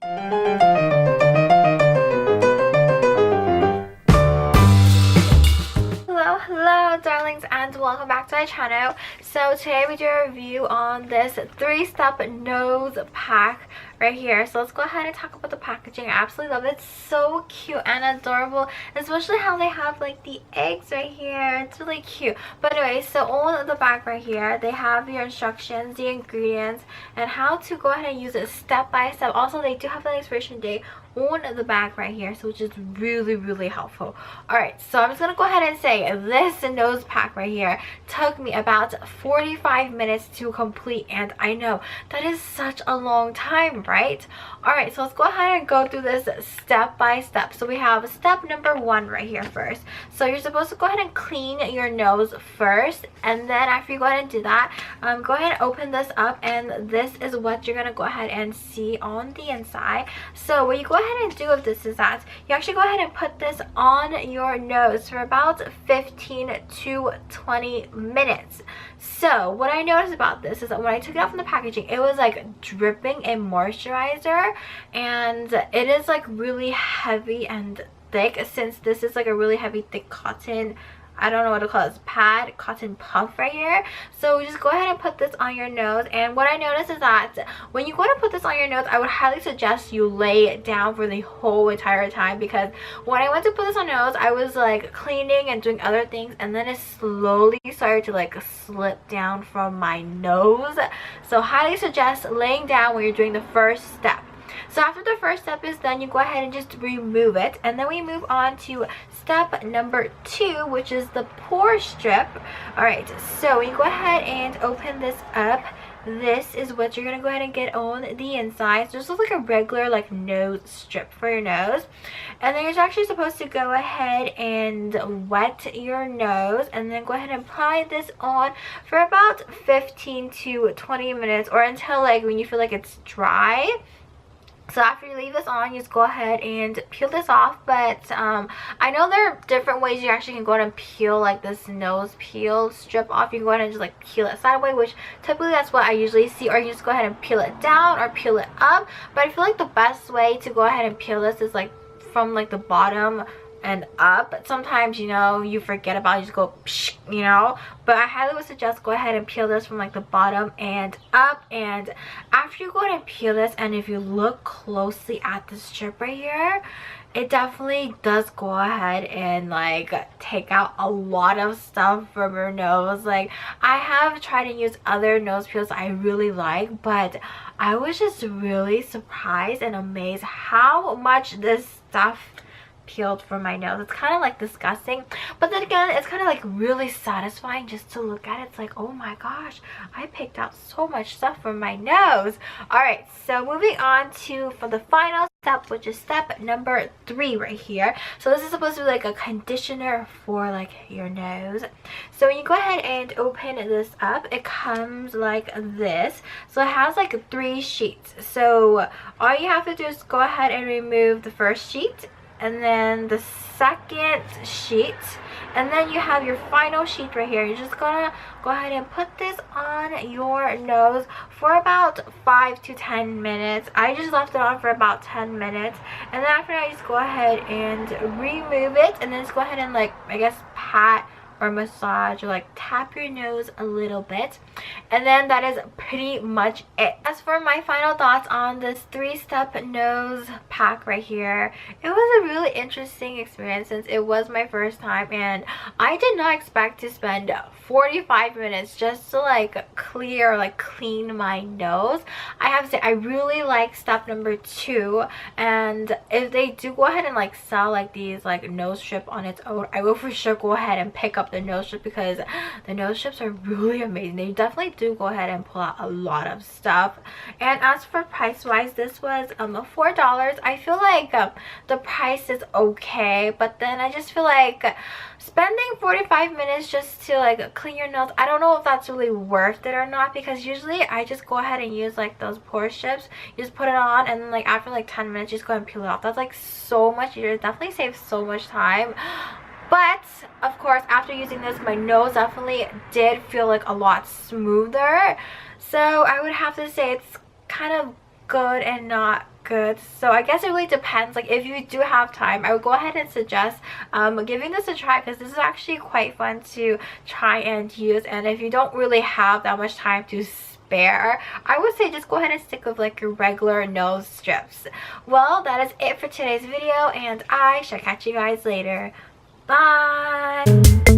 Hello darlings, and welcome back to my channel. So today we do a review on this 3-step nose pack right here. So let's go ahead and talk about the packaging. I absolutely love it. It's so cute and adorable, especially how they have like the eggs right here. It's really cute. But anyway, so on the back right here they have your instructions, the ingredients, and how to go ahead and use it step by step. Also, they do have the expiration date on the back right here, so which is really helpful. Alright, so I'm just gonna go ahead and say this nose pack right here took me about 45 minutes to complete, and I know that is such a long time, right? Alright, so let's go ahead and go through this step by step. So we have step number 1 right here first. So you're supposed to go ahead and clean your nose first, and then after you go ahead and do that, go ahead and open this up, and this is what you're gonna go ahead and see on the inside. So what you go ahead and do with this is that you actually go ahead and put this on your nose for about 15 to 20 minutes. So what I noticed about this is that when I took it out from the packaging, it was like dripping in moisturizer, and it is like really heavy and thick, since this is like a really heavy thick cotton, I don't know what to call it, pad, cotton puff right here. So just go ahead and put this on your nose. And what I noticed is that when you go to put this on your nose, I would highly suggest you lay it down for the whole entire time, because when I went to put this on my nose, I was like cleaning and doing other things, and then it slowly started to like slip down from my nose. So highly suggest laying down when you're doing the first step. So after the first step is done, you go ahead and just remove it, and then we move on to step number 2, which is the pore strip. Alright, so when you go ahead and open this up, this is what you're gonna go ahead and get on the inside. So this looks like a regular like nose strip for your nose, and then you're actually supposed to go ahead and wet your nose, and then go ahead and apply this on for about 15 to 20 minutes, or until like when you feel like it's dry. So after you leave this on, you just go ahead and peel this off. But I know there are different ways you actually can go ahead and peel like this nose peel strip off. You can go ahead and just like peel it sideways, which typically that's what I usually see, or you just go ahead and peel it down or peel it up. But I feel like the best way to go ahead and peel this is like from like the bottom and up. But sometimes, you know, you forget about it, you just go psh, you know. But I highly would suggest go ahead and peel this from like the bottom and up. And after you go ahead and peel this, and if you look closely at the strip right here, it definitely does go ahead and like take out a lot of stuff from your nose. Like, I have tried to use other nose peels I really like, but I was just really surprised and amazed how much this stuff peeled from my nose. It's kind of like disgusting, but then again, it's kind of like really satisfying just to look at it. It's like, oh my gosh, I picked out so much stuff from my nose. All right, so moving on to for the final step, which is step number 3 right here. So this is supposed to be like a conditioner for like your nose. So when you go ahead and open this up, it comes like this. So it has like 3 sheets. So all you have to do is go ahead and remove the first sheet, and then the second sheet, and then you have your final sheet right here. You're just gonna go ahead and put this on your nose for about 5 to 10 minutes. I just left it on for about 10 minutes, and then after that, just go ahead and remove it, and then just go ahead and like, I guess, pat or massage or like tap your nose a little bit, and then that is pretty much it. As for my final thoughts on this 3-step nose pack right here, it was a really interesting experience since it was my first time, and I did not expect to spend 45 minutes just to like clear or like clean my nose. I have to say, I really like step number 2, and if they do go ahead and like sell like these like nose strip on its own, I will for sure go ahead and pick up the nose strip, because the nose strips are really amazing. They definitely do go ahead and pull out a lot of stuff. And as for price wise, this was $4. I feel like the price is okay, but then I just feel like spending 45 minutes just to like clean your nose, I don't know if that's really worth it or not, because usually I just go ahead and use like those pore strips. You just put it on, and then like after like 10 minutes, just go ahead and peel it off. That's like so much easier. It definitely saves so much time. But of course, after using this, my nose definitely did feel like a lot smoother. So I would have to say it's kind of good and not good. So I guess it really depends. Like if you do have time, I would go ahead and suggest giving this a try, because this is actually quite fun to try and use. And if you don't really have that much time to spare, I would say just go ahead and stick with like your regular nose strips. Well, that is it for today's video, and I shall catch you guys later. Bye.